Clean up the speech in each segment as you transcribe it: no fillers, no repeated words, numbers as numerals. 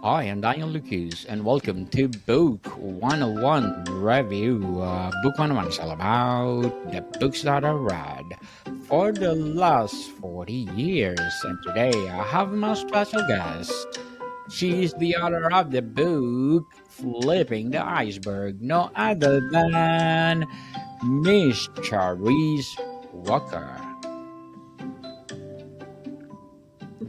Hi, I'm Daniel Lucas, and welcome to Book 101 Review. Book 101 is all about the books that I read for the last 40 years. And today I have my special guest. She is the author of the book Flipping the Iceberg, no other than Miss Charisse Walker.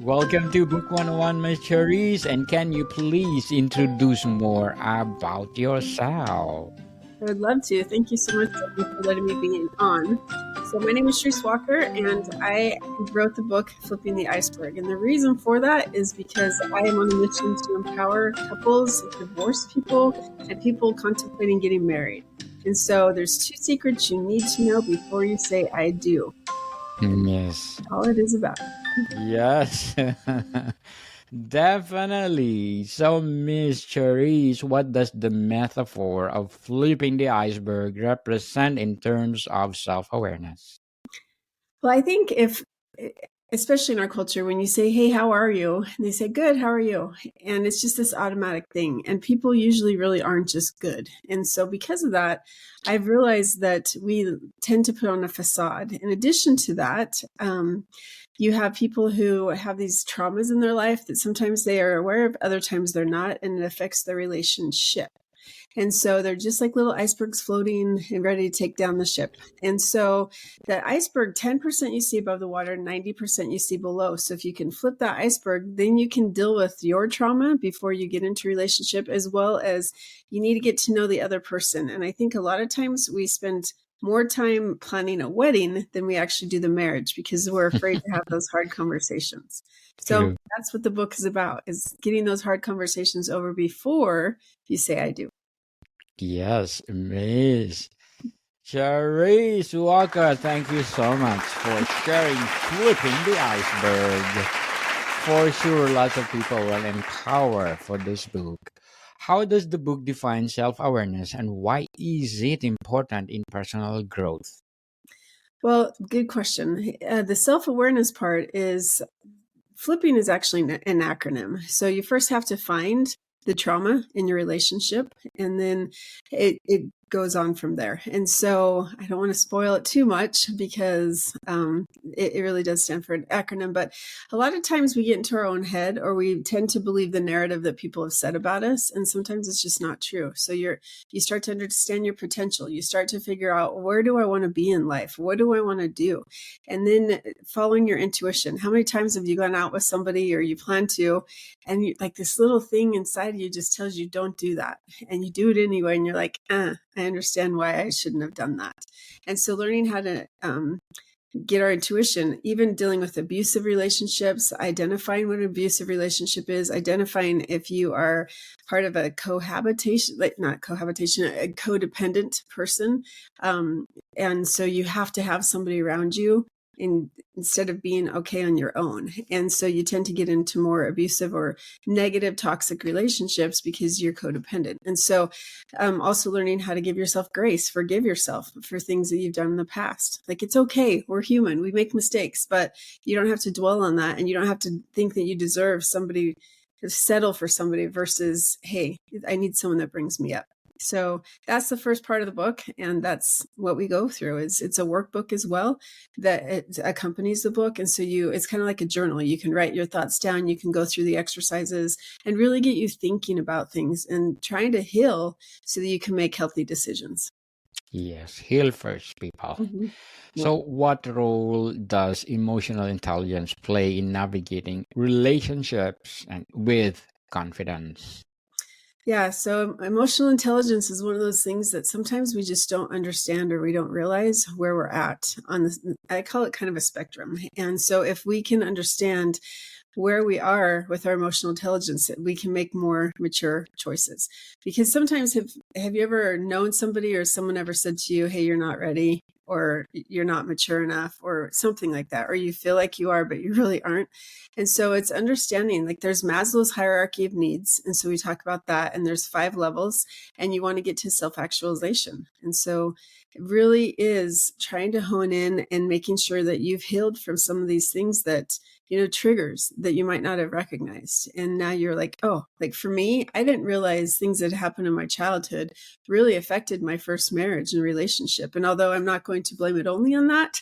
Welcome to Book 101, Miss Charisse, and can you please introduce more about yourself? I would love to. Thank you so much for letting me be on. So my name is Charisse Walker, and I wrote the book Flipping the Iceberg. And the reason for that is because I am on a mission to empower couples, divorced people, and people contemplating getting married. And so there's two secrets you need to know before you say I do. Yes. All it is about. Yes. Definitely. So, Miss Charisse, what does the metaphor of flipping the iceberg represent in terms of self awareness? Well, I think especially in our culture, when you say, hey, how are you? And they say, good, how are you? And it's just this automatic thing. And people usually really aren't just good. And so because of that, I've realized that we tend to put on a facade. In addition to that, you have people who have these traumas in their life that sometimes they are aware of, other times they're not, and it affects their relationship. And so they're just like little icebergs floating and ready to take down the ship. And so that iceberg, 10% you see above the water, 90% you see below. So if you can flip that iceberg, then you can deal with your trauma before you get into a relationship, as well as you need to get to know the other person. And I think a lot of times we spend more time planning a wedding than we actually do the marriage because we're afraid to have those hard conversations. So True. that's what the book is about, is getting those hard conversations over before you say I do. Yes, Miss Charisse Walker, thank you so much for sharing Flipping the Iceberg. For sure, lots of people will empower for this book. How does the book define self awareness and why is it important in personal growth? Well, good question. The self-awareness part is flipping is actually an acronym. So you first have to find the trauma in your relationship, and then it goes on from there. And so I don't want to spoil it too much because it really does stand for an acronym. But a lot of times we get into our own head, or we tend to believe the narrative that people have said about us, and sometimes it's just not true. So you start to understand your potential. You start to figure out, where do I want to be in life? What do I want to do? And then following your intuition. How many times have you gone out with somebody, or you plan to, and like this little thing inside you just tells you don't do that, and you do it anyway, and you're like, I understand why I shouldn't have done that. And so learning how to get our intuition, even dealing with abusive relationships, identifying what an abusive relationship is, identifying if you are part of a cohabitation, like not cohabitation, a codependent person. And so you have to have somebody around you instead of being okay on your own. And so you tend to get into more abusive or negative toxic relationships because you're codependent. And so also learning how to give yourself grace, forgive yourself for things that you've done in the past. Like, it's okay. We're human. We make mistakes, but you don't have to dwell on that. And you don't have to think that you deserve somebody to settle for somebody versus, hey, I need someone that brings me up. So that's the first part of the book, and that's what we go through. It's a workbook as well that it accompanies the book, and so it's kind of like a journal. You can write your thoughts down, you can go through the exercises, and really get you thinking about things and trying to heal so that you can make healthy decisions. Yes, heal first, people. Mm-hmm. Yeah. So, what role does emotional intelligence play in navigating relationships and with confidence? Yeah, so emotional intelligence is one of those things that sometimes we just don't understand, or we don't realize where we're at on this. I call it kind of a spectrum. And so if we can understand where we are with our emotional intelligence, we can make more mature choices. Because sometimes have you ever known somebody, or someone ever said to you, hey, you're not ready, or you're not mature enough, or something like that, or you feel like you are, but you really aren't. And so it's understanding, like, there's Maslow's hierarchy of needs. And so we talk about that, and there's 5 levels, and you want to get to self-actualization. And so it really is trying to hone in and making sure that you've healed from some of these things that triggers that you might not have recognized. And now you're like, oh, like for me, I didn't realize things that happened in my childhood really affected my first marriage and relationship. And although I'm not going to blame it only on that,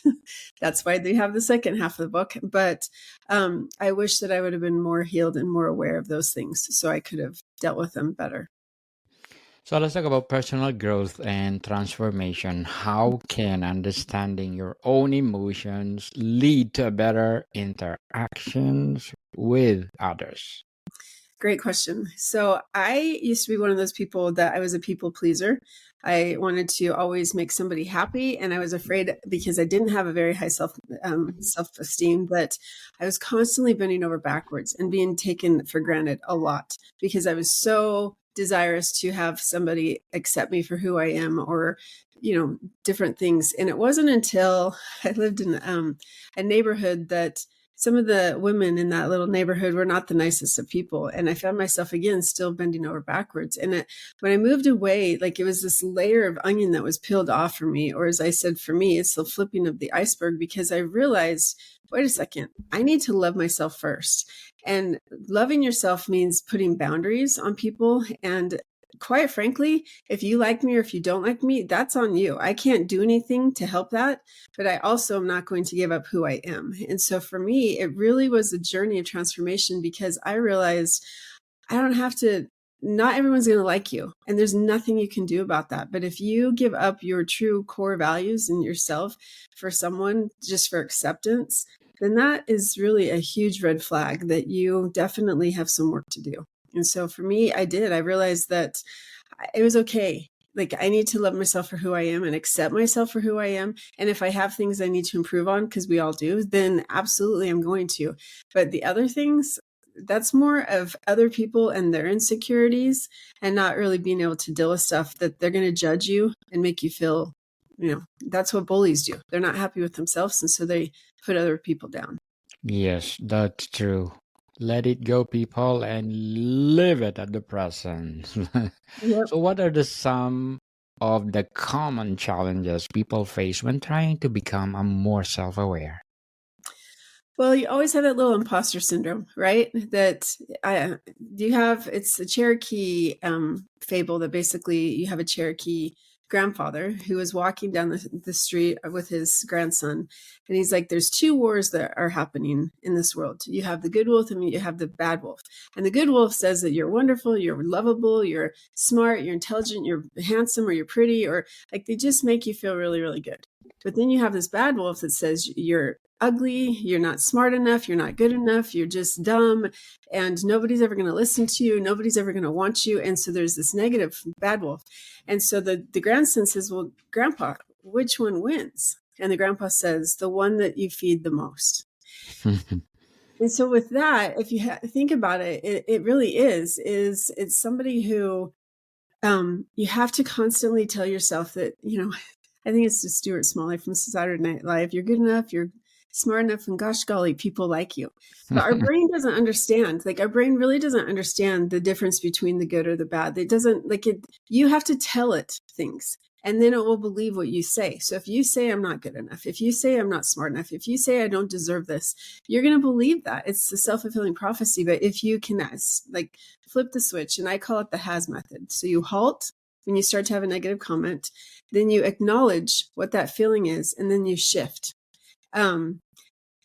that's why they have the second half of the book. But I wish that I would have been more healed and more aware of those things so I could have dealt with them better. So let's talk about personal growth and transformation. How can understanding your own emotions lead to better interactions with others? Great question. So I used to be one of those people that I was a people pleaser. I wanted to always make somebody happy, and I was afraid because I didn't have a very high self esteem that I was constantly bending over backwards and being taken for granted a lot because I was so desirous to have somebody accept me for who I am, or different things. And it wasn't until I lived in a neighborhood that some of the women in that little neighborhood were not the nicest of people. And I found myself again, still bending over backwards. And when I moved away, like it was this layer of onion that was peeled off for me. Or as I said, for me, it's the flipping of the iceberg, because I realized, wait a second, I need to love myself first. And loving yourself means putting boundaries on people. And quite frankly, if you like me or if you don't like me, that's on you. I can't do anything to help that, but I also am not going to give up who I am. And so for me, it really was a journey of transformation, because I realized I don't have to, not everyone's going to like you, and there's nothing you can do about that. But if you give up your true core values and yourself for someone just for acceptance, then that is really a huge red flag that you definitely have some work to do. And so for me, I realized that it was okay. Like I need to love myself for who I am and accept myself for who I am. And if I have things I need to improve on, because we all do, then absolutely I'm going to. But the other things, that's more of other people and their insecurities, and not really being able to deal with stuff that they're going to judge you and make you feel, that's what bullies do. They're not happy with themselves. And so they put other people down. Yes, that's true. Let it go, people, and live it at the present. Yep. So, what are some of the common challenges people face when trying to become a more self-aware? Well, you always have that little imposter syndrome, right? That it's a Cherokee fable that basically you have a Cherokee grandfather who is walking down the street with his grandson. And he's like, there's two wars that are happening in this world. You have the good wolf and you have the bad wolf. And the good wolf says that you're wonderful, you're lovable, you're smart, you're intelligent, you're handsome, or you're pretty, or like they just make you feel really, really good. But then you have this bad wolf that says you're ugly, you're not smart enough, you're not good enough, you're just dumb, and nobody's ever going to listen to you, nobody's ever going to want you. And so there's this negative bad wolf. And so the grandson says, well, Grandpa, which one wins? And the grandpa says, the one that you feed the most. And so with that, if you think about it, it really is it's somebody who you have to constantly tell yourself that, I think it's just Stuart Smalley from Saturday Night Live. You're good enough. You're smart enough. And gosh golly, people like you. But our brain doesn't understand. Like our brain really doesn't understand the difference between the good or the bad. It doesn't like it. You have to tell it things, and then it will believe what you say. So if you say I'm not good enough, if you say I'm not smart enough, if you say I don't deserve this, you're going to believe that. It's the self-fulfilling prophecy. But if you can like flip the switch, and I call it the has method. So you halt when you start to have a negative comment, then you acknowledge what that feeling is, and then you shift.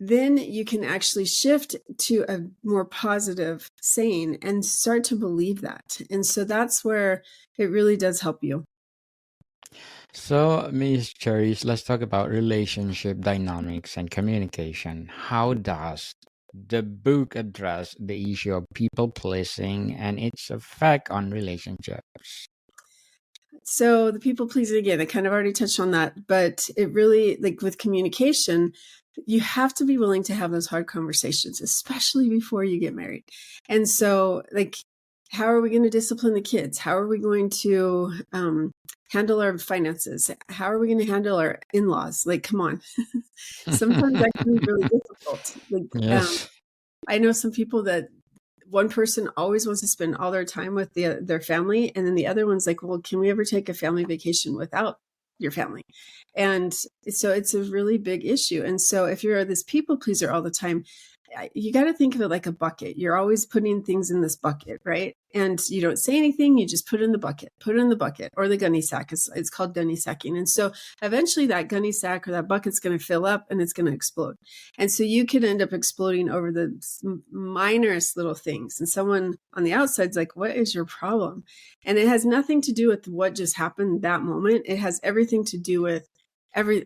Then you can actually shift to a more positive saying and start to believe that. And so that's where it really does help you. So, Miss Charisse, let's talk about relationship dynamics and communication. How does the book address the issue of people pleasing and its effect on relationships? So the people pleasing, again, I kind of already touched on that, but it really, like with communication, you have to be willing to have those hard conversations, especially before you get married. And so, like, how are we going to discipline the kids? How are we going to handle our finances? How are we going to handle our in-laws? Like, come on. Sometimes that can be really difficult. Like, Yes. I know some people that one person always wants to spend all their time with their family, and then the other one's like, well, can we ever take a family vacation without your family? And so it's a really big issue. And so if you're this people pleaser all the time, you got to think of it like a bucket. You're always putting things in this bucket, right? And you don't say anything, you just put it in the bucket, or the gunny sack. It's called gunny sacking. And so eventually that gunny sack or that bucket's going to fill up and it's going to explode. And so you could end up exploding over the minorest little things. And someone on the outside's like, what is your problem? And it has nothing to do with what just happened that moment. It has everything to do with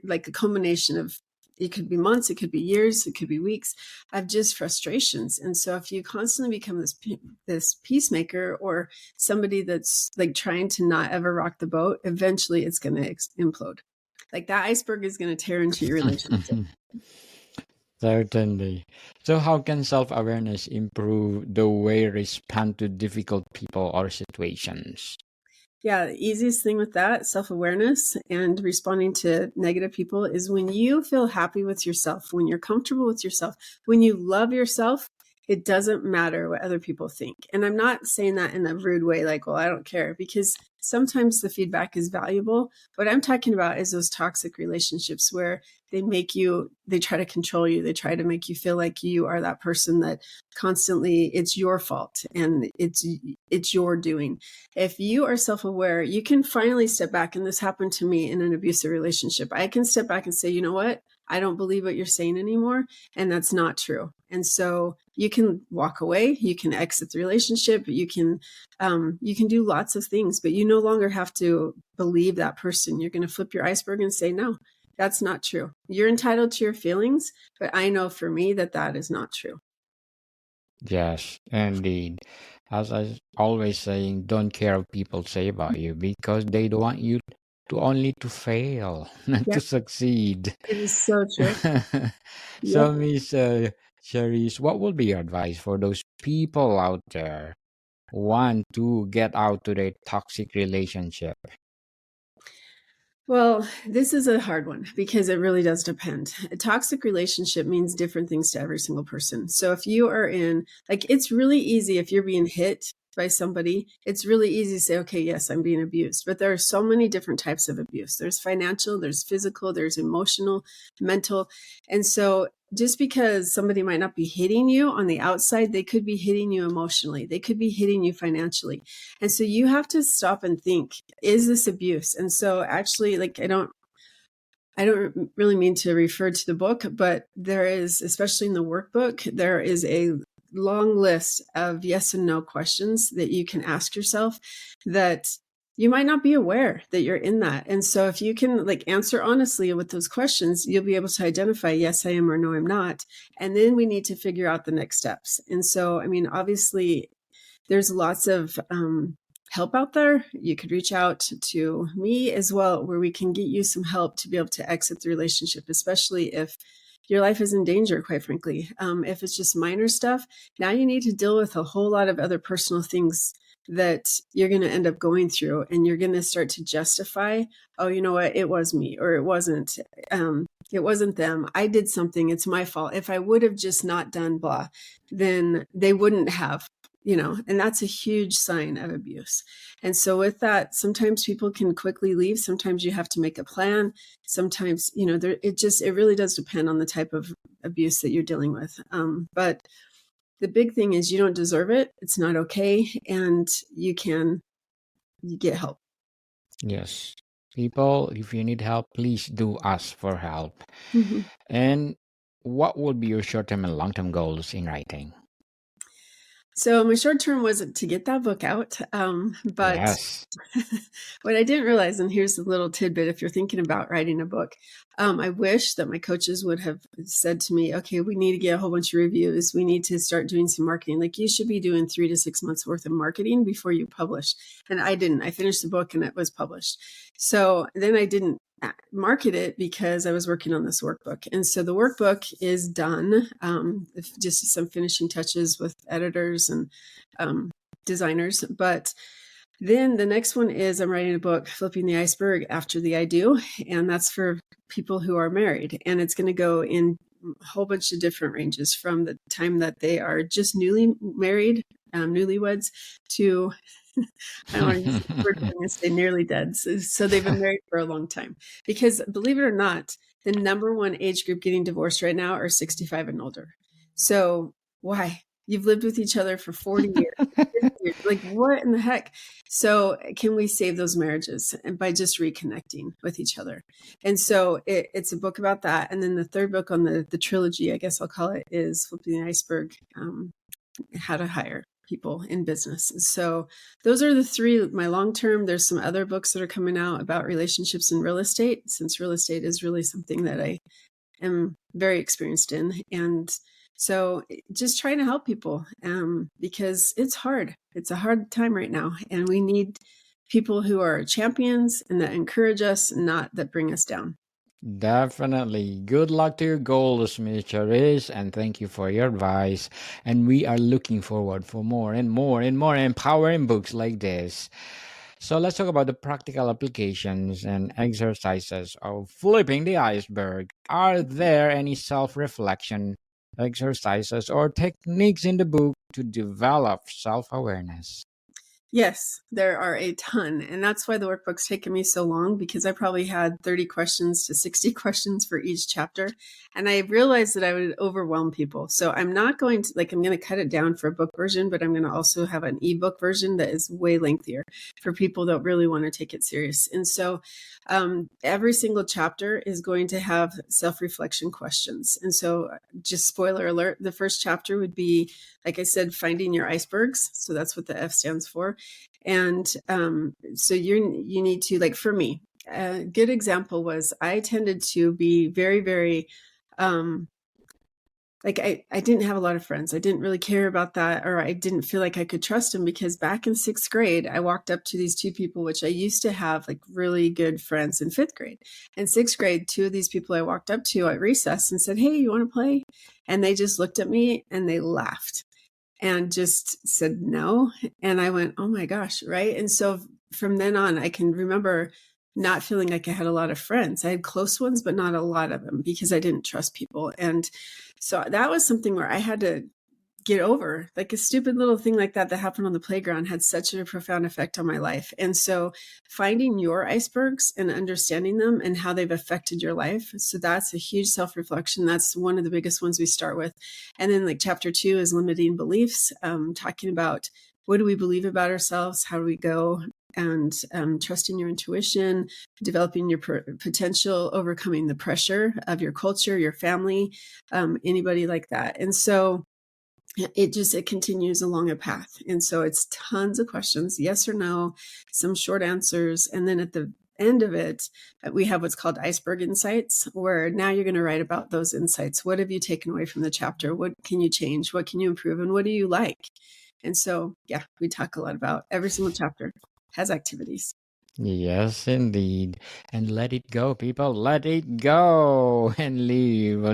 like a combination of, it could be months, it could be years, it could be weeks of just frustrations. And so if you constantly become this peacemaker or somebody that's like trying to not ever rock the boat, eventually it's going to implode. Like that iceberg is going to tear into your relationship. Certainly. So, how can self awareness improve the way we respond to difficult people or situations? Yeah, the easiest thing with that, self-awareness and responding to negative people, is when you feel happy with yourself, when you're comfortable with yourself, when you love yourself, it doesn't matter what other people think. And I'm not saying that in a rude way, like, well, I don't care, because sometimes the feedback is valuable. What I'm talking about is those toxic relationships where they try to control you. They try to make you feel like you are that person that constantly it's your fault and it's your doing. If you are self-aware, you can finally step back. And this happened to me in an abusive relationship. I can step back and say, you know what? I don't believe what you're saying anymore. And that's not true. And so you can walk away, you can exit the relationship, you can do lots of things, but you no longer have to believe that person. You're going to flip your iceberg and say, no, that's not true. You're entitled to your feelings, but I know for me that is not true. Yes, indeed. As I always saying, don't care what people say about you because they don't want you to only to fail, not Yeah, to succeed. it is so true. So, Yep. Miss Charisse, what will be your advice for those people out there who want to get out to their toxic relationship? Well, this is a hard one because it really does depend. A toxic relationship means different things to every single person. So if you are in, like, it's really easy if you're being hit by somebody, it's really easy to say, okay, yes, I'm being abused. But there are so many different types of abuse. There's financial, there's physical, there's emotional, mental. And so just because somebody might not be hitting you on the outside, they could be hitting you emotionally. They could be hitting you financially. And so you have to stop and think, is this abuse? And so actually, like, I don't really mean to refer to the book, but there is, especially in the workbook, there is a long list of yes and no questions that you can ask yourself that you might not be aware that you're in that. And so if you can like answer honestly with those questions, you'll be able to identify, yes, I am, or no, I'm not. And then we need to figure out the next steps. And so, I mean, obviously there's lots of help out there. You could reach out to me as well, where we can get you some help to be able to exit the relationship, especially if your life is in danger, quite frankly. If it's just minor stuff, now you need to deal with a whole lot of other personal things that you're going to end up going through, and you're going to start to justify, oh, you know what, it was me, or it wasn't them. I did something. It's my fault. If I would have just not done blah, then they wouldn't have, and that's a huge sign of abuse. And so with that, sometimes people can quickly leave. Sometimes you have to make a plan. Sometimes, it really does depend on the type of abuse that you're dealing with. But the big thing is you don't deserve it. It's not okay. And you get help. Yes. People, if you need help, please do ask for help. Mm-hmm. And what would be your short term and long term goals in writing? So my short term was to get that book out. But Yes. what I didn't realize, and here's a little tidbit if you're thinking about writing a book, I wish that my coaches would have said to me, okay, we need to get a whole bunch of reviews. We need to start doing some marketing. Like, you should be doing 3 to 6 months worth of marketing before you publish. And I didn't. I finished the book and it was published. So then I didn't market it because I was working on this workbook. And so the workbook is done, just some finishing touches with editors and designers. But then the next one is I'm writing a book, Flipping the Iceberg After the I Do. And that's for people who are married. And it's going to go in a whole bunch of different ranges from the time that they are just newly married, newlyweds, to I don't want to use the word, but I'm going to say nearly dead. So they've been married for a long time. Because believe it or not, the number one age group getting divorced right now are 65 and older. So why? You've lived with each other for 40 years. 50 years. Like, what in the heck? So can we save those marriages and by just reconnecting with each other? And so it's a book about that. And then the third book on the trilogy, I guess I'll call it, is Flipping the Iceberg, how to hire people in business. So those are the three, my long term. There's some other books that are coming out about relationships in real estate, since real estate is really something that I am very experienced in. And so just trying to help people, because it's hard. It's a hard time right now. And we need people who are champions and that encourage us, not that bring us down. Definitely. Good luck to your goals, Miss Charisse, and thank you for your advice. And we are looking forward for more and more and more empowering books like this. So let's talk about the practical applications and exercises of flipping the iceberg. Are there any self-reflection exercises or techniques in the book to develop self-awareness? Yes, there are a ton. And that's why the workbook's taken me so long, because I probably had 30 questions to 60 questions for each chapter. And I realized that I would overwhelm people. So I'm not going to, I'm going to cut it down for a book version, but I'm going to also have an ebook version that is way lengthier for people that really want to take it serious. And so every single chapter is going to have self-reflection questions. And so just spoiler alert, the first chapter would be, like I said, finding your icebergs. So that's what the F stands for. And so you need to, like, for me, a good example was I tended to be very, very, I didn't have a lot of friends. I didn't really care about that, or I didn't feel like I could trust them, because back in 6th grade, I walked up to these two people, which I used to have like really good friends in 5th grade. In 6th grade, two of these people I walked up to at recess and said, "Hey, you want to play?" And they just looked at me and they laughed and just said no. And I went, oh my gosh, right? And so from then on, I can remember not feeling like I had a lot of friends. I had close ones, but not a lot of them, because I didn't trust people. And so that was something where I had to get over. Like a stupid little thing like that happened on the playground had such a profound effect on my life. And so finding your icebergs and understanding them and how they've affected your life, so that's a huge self-reflection. That's one of the biggest ones we start with. And then like chapter 2 is limiting beliefs, talking about what do we believe about ourselves, how do we go, and trusting your intuition, developing your potential, overcoming the pressure of your culture, your family, anybody like that. And so it continues along a path. And so it's tons of questions, yes or no, some short answers. And then at the end of it, we have what's called iceberg insights, where now you're going to write about those insights. What have you taken away from the chapter? What can you change? What can you improve? And what do you like? And so, yeah, we talk a lot about every single chapter has activities. Yes, indeed. And let it go, people. Let it go and live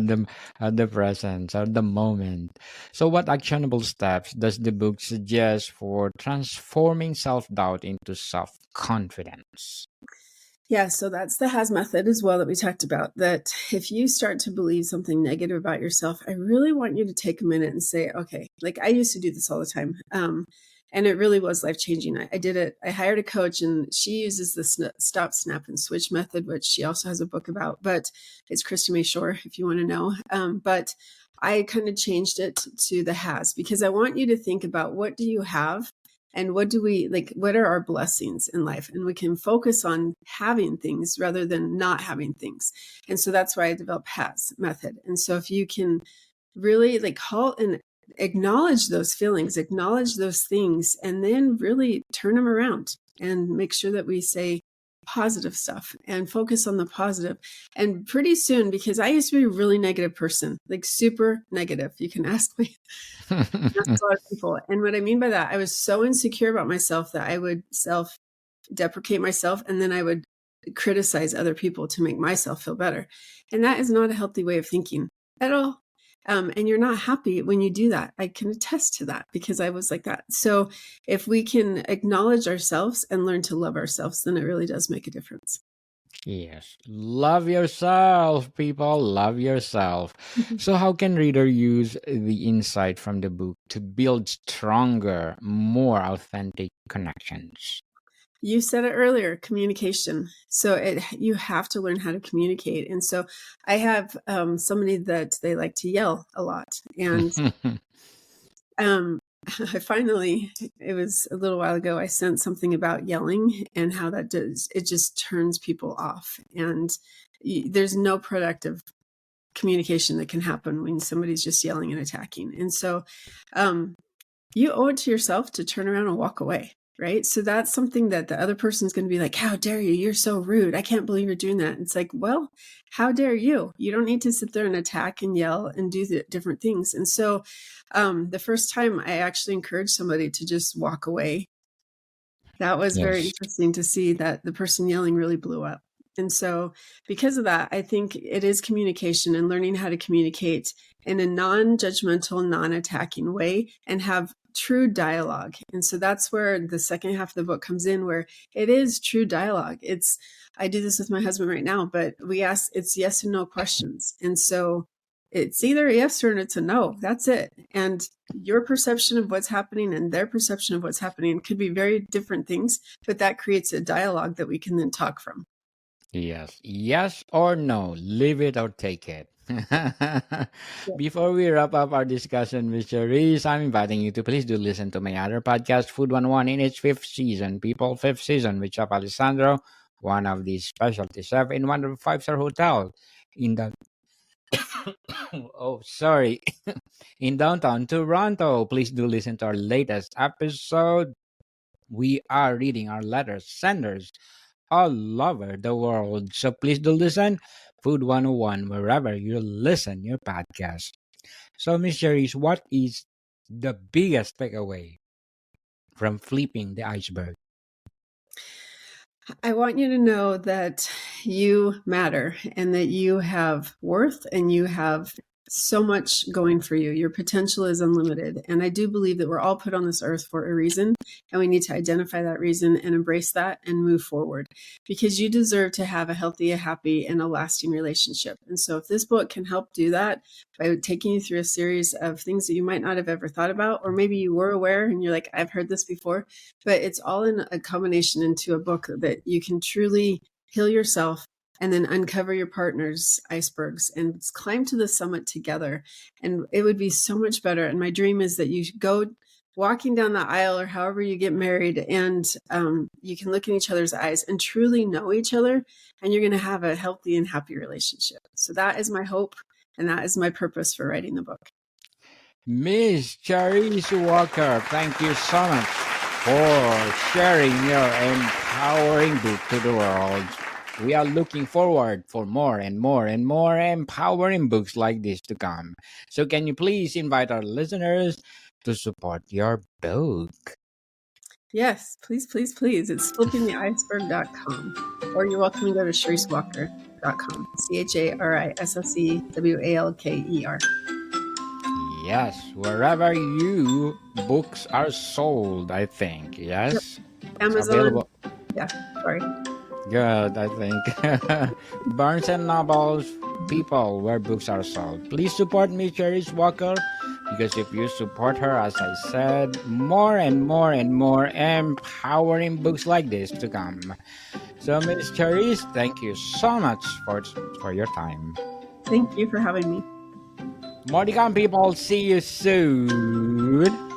at the present, at the moment. So, what actionable steps does the book suggest for transforming self doubt into self confidence? Yeah, so that's the has method as well that we talked about. That if you start to believe something negative about yourself, I really want you to take a minute and say, okay, like I used to do this all the time. And it really was life changing. I did it. I hired a coach, and she uses the stop, snap, and switch method, which she also has a book about. But it's Krista May Shore, if you want to know. But I kind of changed it to the has, because I want you to think about, what do you have? And what do we like? What are our blessings in life? And we can focus on having things rather than not having things. And so that's why I developed has method. And so if you can really like halt and acknowledge those feelings, acknowledge those things, and then really turn them around and make sure that we say positive stuff and focus on the positive. And pretty soon, because I used to be a really negative person, like super negative, you can ask me. That's a lot of people. And what I mean by that, I was so insecure about myself that I would self deprecate myself, and then I would criticize other people to make myself feel better. And that is not a healthy way of thinking at all. And you're not happy when you do that. I can attest to that, because I was like that. So if we can acknowledge ourselves and learn to love ourselves, then it really does make a difference. Yes, love yourself, people. Love yourself. Mhm. So, how can reader use the insight from the book to build stronger, more authentic connections? You said it earlier, communication. So you have to learn how to communicate. And so I have somebody that they like to yell a lot. And um, I finally, it was a little while ago, I sent something about yelling and how that does, it just turns people off. And there's no productive communication that can happen when somebody's just yelling and attacking. And so you owe it to yourself to turn around and walk away. Right. So that's something that the other person's going to be like, how dare you? You're so rude. I can't believe you're doing that. And it's like, well, how dare you? You don't need to sit there and attack and yell and do the different things. And so the first time I actually encouraged somebody to just walk away, that was very Yes. interesting to see that the person yelling really blew up. And so because of that, I think it is communication and learning how to communicate in a non-judgmental, non-attacking way and have true dialogue. And so that's where the second half of the book comes in, where it is true dialogue. I do this with my husband right now, but it's yes and no questions. And so it's either a yes or it's a no. That's it. And your perception of what's happening and their perception of what's happening could be very different things, but that creates a dialogue that we can then talk from. Yes. Yes or no. Leave it or take it. Before we wrap up our discussion with Charisse, I'm inviting you to please do listen to my other podcast, Food 101, in its fifth season, People Fifth Season, with Chef Alessandro, one of the specialty chef in one of the five-star hotel in the oh sorry in downtown Toronto. Please do listen to our latest episode. We are reading our letters senders all over the world. So please do listen. Food 101, wherever you listen your podcast. So, Miss Charisse, what is the biggest takeaway from flipping the iceberg? I want you to know that you matter and that you have worth and you have so much going for you. Your potential is unlimited. And I do believe that we're all put on this earth for a reason. And we need to identify that reason and embrace that and move forward because you deserve to have a healthy, a happy, and a lasting relationship. And so if this book can help do that by taking you through a series of things that you might not have ever thought about, or maybe you were aware and you're like, I've heard this before, but it's all in a combination into a book that you can truly heal yourself and then uncover your partner's icebergs and climb to the summit together. And it would be so much better. And my dream is that you go walking down the aisle or however you get married and you can look in each other's eyes and truly know each other, and you're going to have a healthy and happy relationship. So that is my hope, and that is my purpose for writing the book. Miss Charisse Walker, thank you so much for sharing your empowering book to the world. We are looking forward for more and more and more empowering books like this to come. So can you please invite our listeners to support your book? Yes, please, please, please. It's flippingtheiceberg.com. Or you're welcome to go to CharisseWalker.com. CharissWalker. Yes, wherever you books are sold, I think. Yes. Amazon. Available. Yeah, sorry. Good, I think. Barnes and Nobles, people where books are sold. Please support me, Charisse Walker, because if you support her, as I said, more and more and more empowering books like this to come. So, Miss Charisse, thank you so much for your time. Thank you for having me. More to come, people. See you soon.